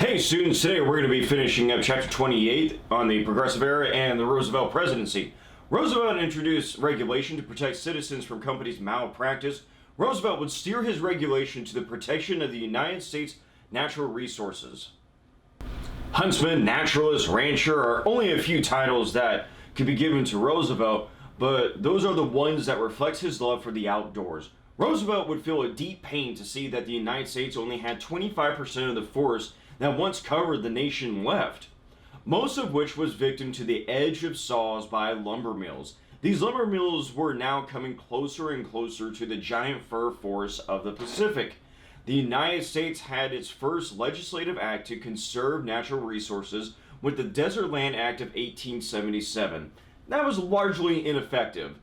Hey students, today we're going to be finishing up chapter 28 on the Progressive Era and the Roosevelt presidency. Roosevelt introduced regulation to protect citizens from companies' malpractice. Roosevelt would steer his regulation to the protection of the United States natural resources. Huntsman, naturalist, rancher are only a few titles that could be given to Roosevelt, but those are the ones that reflect his love for the outdoors. Roosevelt would feel a deep pain to see that the United States only had 25% of the forest that once covered the nation left, most of which was victim to the edge of saws by lumber mills. These lumber mills were now coming closer and closer to the giant fir forests of the Pacific. The United States had its first legislative act to conserve natural resources with the Desert Land Act of 1877. That was largely ineffective.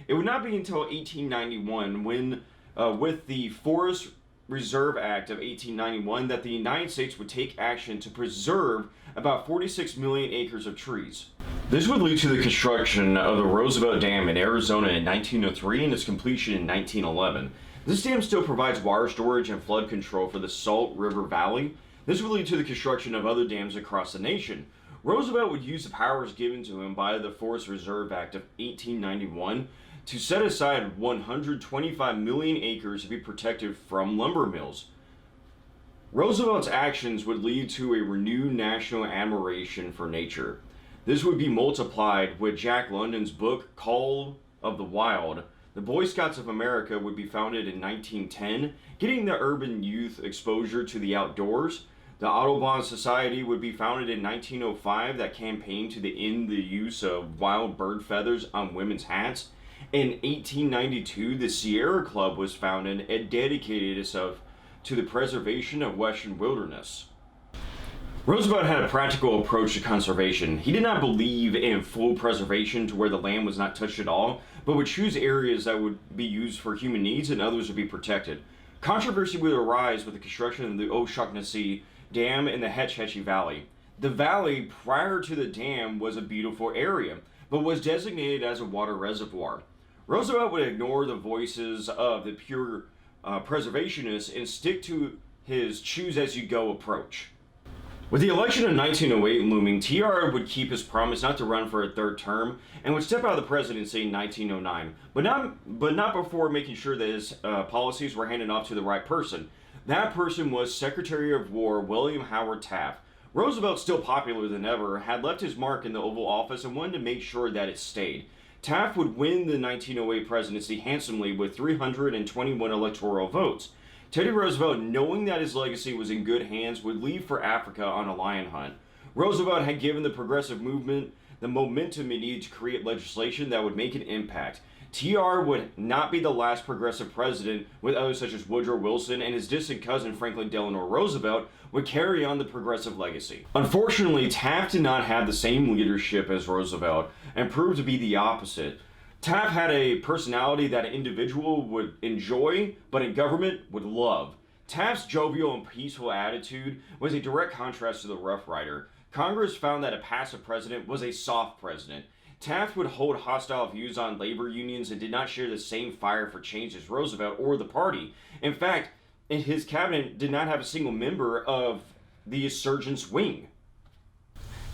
It would not be until 1891 when, with the Forest Reserve Act of 1891, that the United States would take action to preserve about 46 million acres of trees. This would lead to the construction of the Roosevelt Dam in Arizona in 1903 and its completion in 1911. This dam still provides water storage and flood control for the Salt River Valley. This would lead to the construction of other dams across the nation. Roosevelt would use the powers given to him by the Forest Reserve Act of 1891 to set aside 125 million acres to be protected from lumber mills. Roosevelt's actions would lead to a renewed national admiration for nature. This would be multiplied with Jack London's book, Call of the Wild. The Boy Scouts of America would be founded in 1910, getting the urban youth exposure to the outdoors. The Audubon Society would be founded in 1905 that campaigned to end the use of wild bird feathers on women's hats. In 1892, the Sierra Club was founded and dedicated itself to the preservation of western wilderness. Roosevelt had a practical approach to conservation. He did not believe in full preservation to where the land was not touched at all, but would choose areas that would be used for human needs and others would be protected. Controversy would arise with the construction of the O'Shaughnessy Dam in the Hetch Hetchy Valley. The valley prior to the dam was a beautiful area, but was designated as a water reservoir. Roosevelt would ignore the voices of the pure preservationists and stick to his choose-as-you-go approach. With the election of 1908 looming, TR would keep his promise not to run for a third term and would step out of the presidency in 1909, but not before making sure that his policies were handed off to the right person. That person was Secretary of War William Howard Taft. Roosevelt, still popular than ever, had left his mark in the Oval Office and wanted to make sure that it stayed. Taft would win the 1908 presidency handsomely with 321 electoral votes. Teddy Roosevelt, knowing that his legacy was in good hands, would leave for Africa on a lion hunt. Roosevelt had given the progressive movement the momentum it needed to create legislation that would make an impact. TR would not be the last progressive president, with others such as Woodrow Wilson and his distant cousin Franklin Delano Roosevelt would carry on the progressive legacy. Unfortunately, Taft did not have the same leadership as Roosevelt and proved to be the opposite. Taft had a personality that an individual would enjoy, but in government would love. Taft's jovial and peaceful attitude was a direct contrast to the Rough Rider. Congress found that a passive president was a soft president. Taft would hold hostile views on labor unions and did not share the same fire for change as Roosevelt or the party. In fact, his cabinet did not have a single member of the insurgents' wing.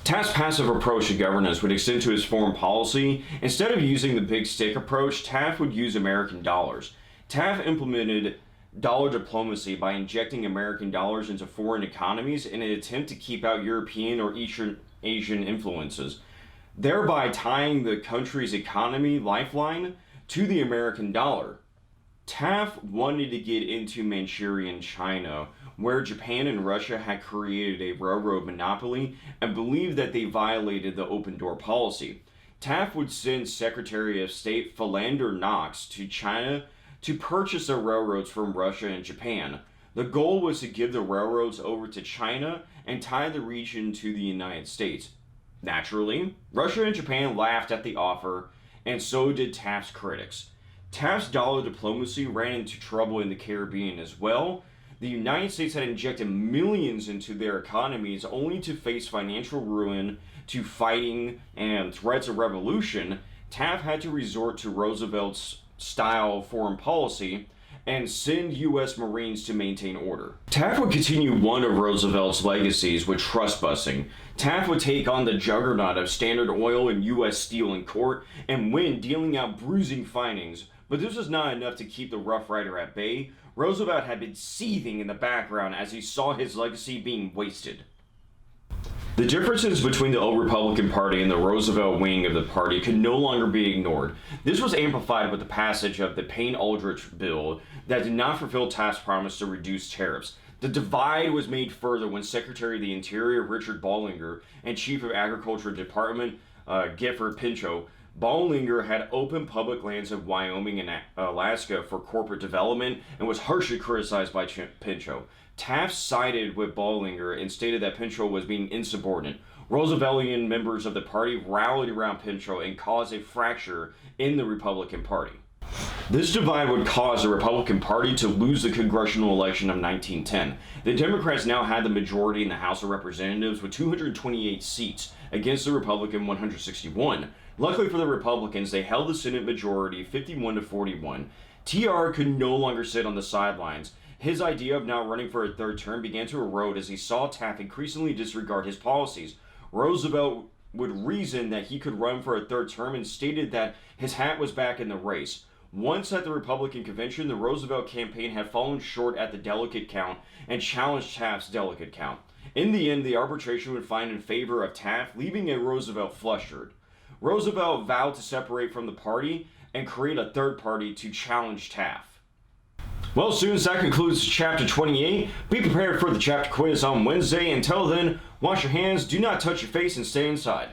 Taft's passive approach to governance would extend to his foreign policy. Instead of using the big stick approach, Taft would use American dollars. Taft implemented dollar diplomacy by injecting American dollars into foreign economies in an attempt to keep out European or Eastern Asian influences, thereby tying the country's economy lifeline to the American dollar. Taft wanted to get into Manchurian China, where Japan and Russia had created a railroad monopoly and believed that they violated the open door policy. Taft would send Secretary of State Philander Knox to China to purchase the railroads from Russia and Japan. The goal was to give the railroads over to China and tie the region to the United States. Naturally, Russia and Japan laughed at the offer, and so did Taft's critics. Taft's dollar diplomacy ran into trouble in the Caribbean as well. The United States had injected millions into their economies only to face financial ruin, to fighting, and threats of revolution. Taft had to resort to Roosevelt's style foreign policy and send U.S. Marines to maintain order. Taft would continue one of Roosevelt's legacies with trust busting. Taft would take on the juggernaut of Standard Oil and U.S. Steel in court and win, dealing out bruising findings. But this was not enough to keep the Rough Rider at bay. Roosevelt had been seething in the background as he saw his legacy being wasted. The differences between the old Republican Party and the Roosevelt wing of the party could no longer be ignored. This was amplified with the passage of the Payne-Aldrich bill that did not fulfill Taft's promise to reduce tariffs. The divide was made further when Secretary of the Interior Richard Ballinger and Chief of Agriculture Department Gifford Pinchot. Ballinger had opened public lands in Wyoming and Alaska for corporate development and was harshly criticized by Pinchot. Taft sided with Ballinger and stated that Pinchot was being insubordinate. Rooseveltian members of the party rallied around Pinchot and caused a fracture in the Republican Party. This divide would cause the Republican Party to lose the congressional election of 1910. The Democrats now had the majority in the House of Representatives with 228 seats against the Republican 161. Luckily for the Republicans, they held the Senate majority 51-41. TR could no longer sit on the sidelines. His idea of not running for a third term began to erode as he saw Taft increasingly disregard his policies. Roosevelt would reason that he could run for a third term and stated that his hat was back in the race. Once at the Republican convention, the Roosevelt campaign had fallen short at the delegate count and challenged Taft's delegate count. In the end, the arbitration would find in favor of Taft, leaving a Roosevelt flustered. Roosevelt vowed to separate from the party and create a third party to challenge Taft. Well, students, that concludes chapter 28. Be prepared for the chapter quiz on Wednesday. Until then, wash your hands, do not touch your face, and stay inside.